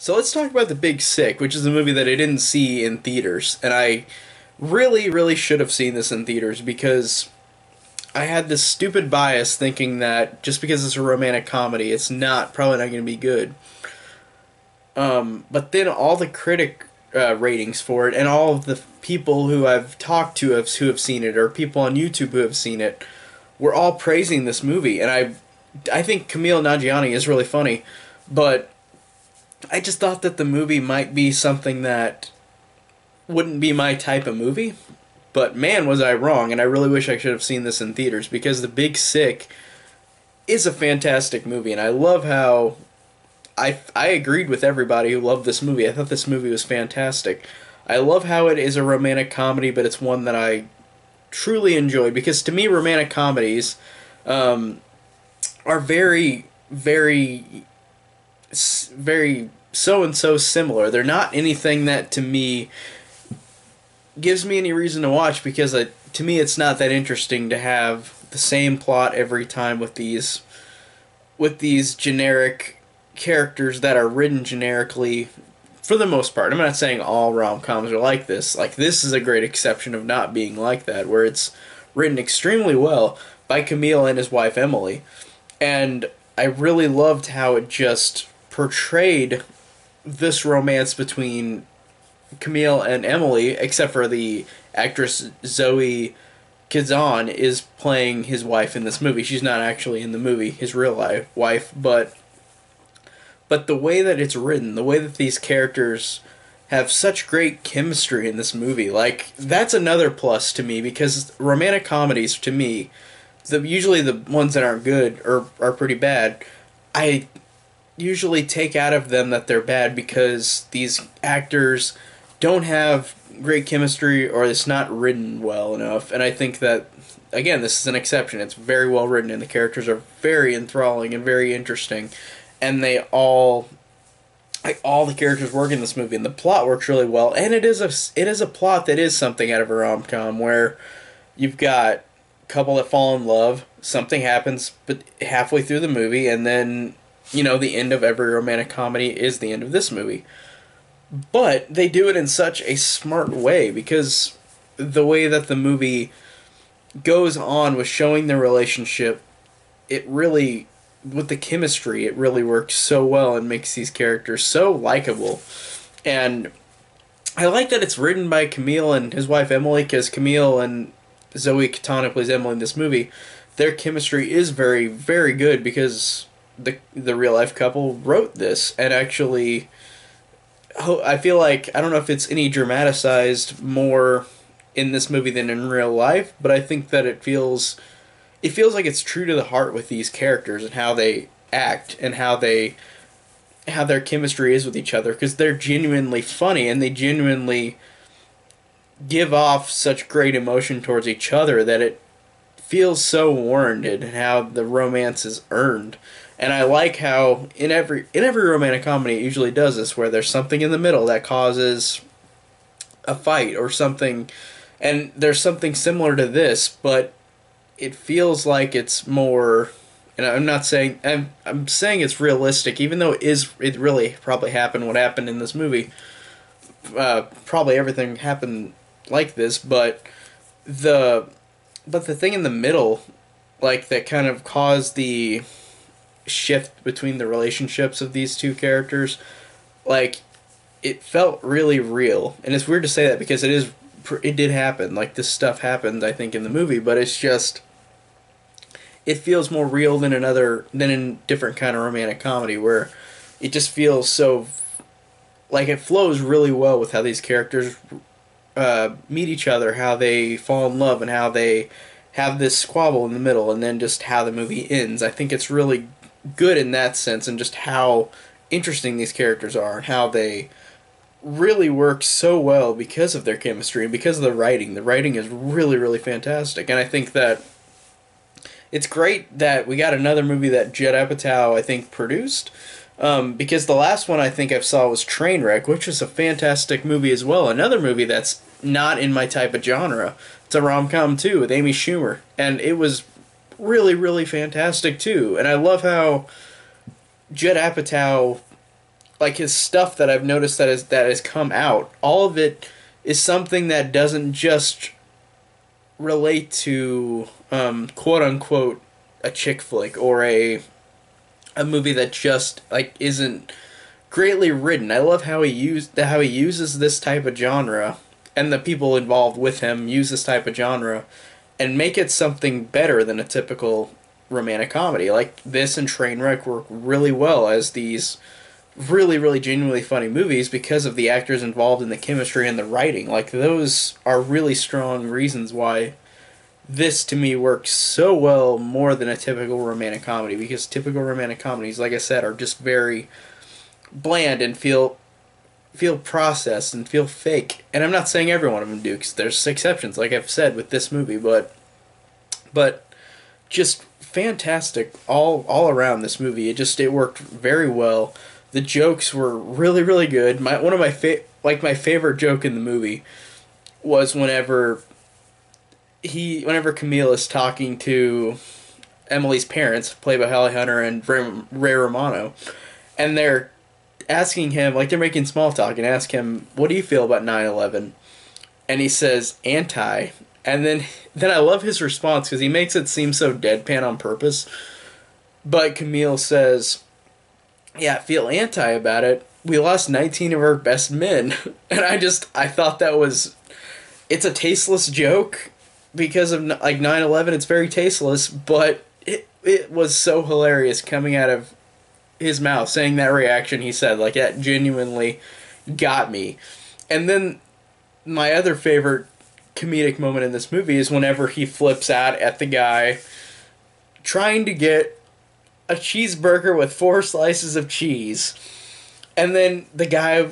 So let's talk about The Big Sick, which is a movie that I didn't see in theaters, and I really, really should have seen this in theaters because I had this stupid bias thinking that just because it's a romantic comedy, it's not probably not going to be good. But then all the critic ratings for it, and all of the people who I've talked to who have seen it, or people on YouTube who have seen it, were all praising this movie, and I think Camille Nanjiani is really funny, but I just thought that the movie might be something that wouldn't be my type of movie. But man, was I wrong, and I really wish I should have seen this in theaters because The Big Sick is a fantastic movie, and I love how I agreed with everybody who loved this movie. I thought this movie was fantastic. I love how it is a romantic comedy, but it's one that I truly enjoyed because to me, romantic comedies are very so and so similar. They're not anything that to me gives me any reason to watch because to me it's not that interesting to have the same plot every time with these generic characters that are written generically for the most part. I'm not saying all rom-coms are like this. Like, this is a great exception of not being like that, where it's written extremely well by Camille and his wife Emily. And I really loved how it just portrayed this romance between Camille and Emily, except for the actress Zoe Kazan is playing his wife in this movie. She's not actually in the movie, his real life wife, but the way that it's written, the way that these characters have such great chemistry in this movie, like, that's another plus to me because romantic comedies, to me, usually the ones that aren't good or are pretty bad, I usually take out of them that they're bad because these actors don't have great chemistry or it's not written well enough. And I think that, again, this is an exception. It's very well written and the characters are very enthralling and very interesting. And all the characters work in this movie, and the plot works really well. And it is a plot that is something out of a rom-com, where you've got a couple that fall in love, something happens, but halfway through the movie, and then the end of every romantic comedy is the end of this movie. But they do it in such a smart way because the way that the movie goes on with showing the relationship, it really, with the chemistry, it really works so well and makes these characters so likable. And I like that it's written by Camille and his wife Emily, because Camille and Zoe Katana plays Emily in this movie. Their chemistry is very, very good because the real life couple wrote this, and actually, I feel like, I don't know if it's any dramatized more in this movie than in real life, but I think that it feels like it's true to the heart with these characters and how they act and how their chemistry is with each other, because they're genuinely funny and they genuinely give off such great emotion towards each other that it feels so warranted, and how the romance is earned. And I like how in every romantic comedy it usually does this, where there's something in the middle that causes a fight or something, and there's something similar to this, but it feels like it's more, and I'm not saying, I'm saying it's realistic, even though it really probably happened what happened in this movie. Probably everything happened like this, but the thing in the middle, like, that kind of caused the shift between the relationships of these two characters, like, it felt really real. And it's weird to say that because it did happen. Like, this stuff happened, I think, in the movie, but it's just, it feels more real than in different kind of romantic comedy, where it just feels so, like, it flows really well with how these characters meet each other, how they fall in love, and how they have this squabble in the middle, and then just how the movie ends. I think it's really good in that sense, and just how interesting these characters are, and how they really work so well because of their chemistry and because of the writing. The writing is really, really fantastic, and I think that it's great that we got another movie that Judd Apatow, I think, produced, because the last one I think I saw was Trainwreck, which was a fantastic movie as well. Another movie that's not in my type of genre. It's a rom-com too, with Amy Schumer, and it was really, really fantastic too. And I love how Judd Apatow like his stuff that I've noticed that has come out, all of it is something that doesn't just relate to quote unquote a chick flick or a movie that just like isn't greatly written. I love how he uses this type of genre, and the people involved with him use this type of genre and make it something better than a typical romantic comedy. Like this and Trainwreck work really well as these really, really genuinely funny movies because of the actors involved in the chemistry and the writing. Like those are really strong reasons why this to me works so well more than a typical romantic comedy, because typical romantic comedies, like I said, are just very bland and feel processed and feel fake. And I'm not saying every one of them do, because there's exceptions, like I've said with this movie, but just fantastic all around this movie. It worked very well. The jokes were really, really good. One of my favorite joke in the movie was whenever Camille is talking to Emily's parents, played by Holly Hunter and Ray Romano, and they're asking him, like they're making small talk, and ask him, what do you feel about 9/11? And he says, anti. And then I love his response because he makes it seem so deadpan on purpose. But Camille says, yeah, I feel anti about it. We lost 19 of our best men. And I thought it's a tasteless joke because of like 9/11. It's very tasteless, but it was so hilarious coming out of his mouth, saying that reaction he said. Like, that genuinely got me. And then my other favorite comedic moment in this movie is whenever he flips out at the guy trying to get a cheeseburger with 4 slices of cheese, and then the guy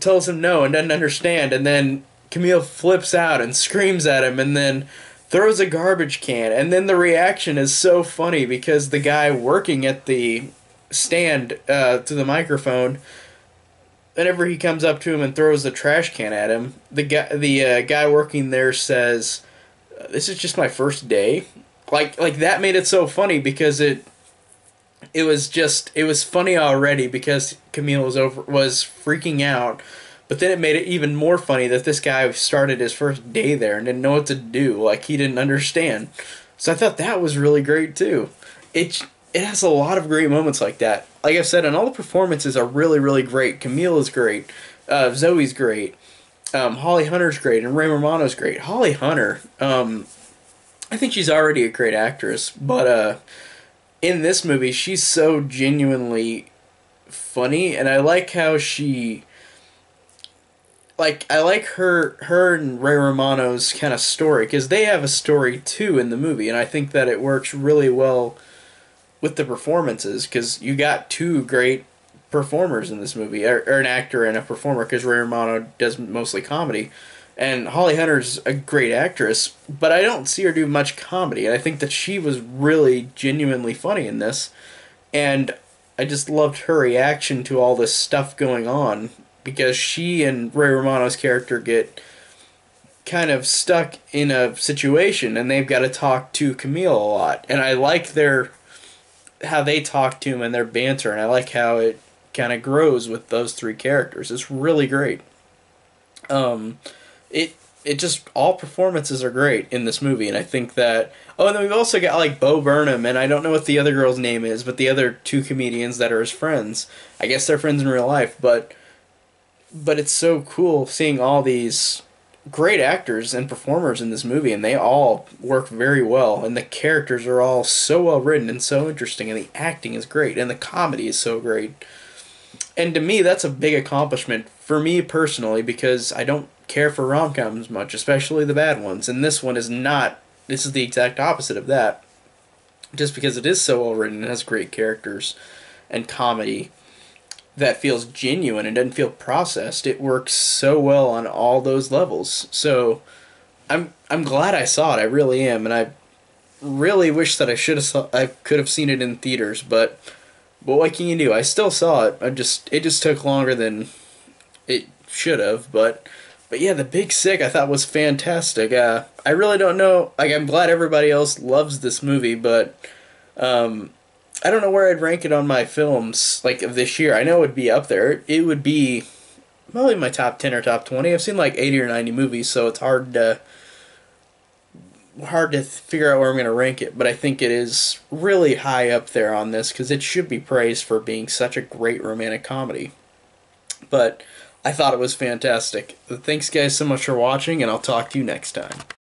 tells him no and doesn't understand, and then Camille flips out and screams at him and then throws a garbage can, and then the reaction is so funny because the guy working at the stand to the microphone, whenever he comes up to him and throws the trash can at him, the guy working there says, "This is just my first day." Like that made it so funny because it was funny already because Camille was freaking out, but then it made it even more funny that this guy started his first day there and didn't know what to do, like he didn't understand. So I thought that was really great too. It has a lot of great moments like that. Like I said, and all the performances are really, really great. Camille is great. Zoe's great. Holly Hunter's great, and Ray Romano's great. Holly Hunter, I think she's already a great actress, but in this movie, she's so genuinely funny, and I like how I like her and Ray Romano's kind of story, because they have a story too in the movie, and I think that it works really well with the performances, because you got 2 great performers in this movie, or an actor and a performer, because Ray Romano does mostly comedy, and Holly Hunter's a great actress, but I don't see her do much comedy, and I think that she was really genuinely funny in this, and I just loved her reaction to all this stuff going on, because she and Ray Romano's character get kind of stuck in a situation, and they've got to talk to Camille a lot, and I like how they talk to him and their banter, and I like how it kind of grows with those 3 characters. It's really great. It just, all performances are great in this movie, and I think that, oh, and then we've also got like Bo Burnham, and I don't know what the other girl's name is, but the other 2 comedians that are his friends. I guess they're friends in real life, but it's so cool seeing all these great actors and performers in this movie, and they all work very well, and the characters are all so well written and so interesting, and the acting is great, and the comedy is so great. And to me, that's a big accomplishment for me personally, because I don't care for rom-coms much, especially the bad ones, and this one is not. This is the exact opposite of that, just because it is so well written and has great characters and comedy that feels genuine and doesn't feel processed. It works so well on all those levels. So I'm glad I saw it. I really am, and I really wish that I could have seen it in theaters, but what can you do? I still saw it. It just took longer than it should have, but yeah, The Big Sick I thought was fantastic. I really don't know. Like, I'm glad everybody else loves this movie, but I don't know where I'd rank it on my films like of this year. I know it would be up there. It would be probably my top 10 or top 20. I've seen like 80 or 90 movies, so it's hard to figure out where I'm going to rank it, but I think it is really high up there on this because it should be praised for being such a great romantic comedy. But I thought it was fantastic. Thanks, guys, so much for watching, and I'll talk to you next time.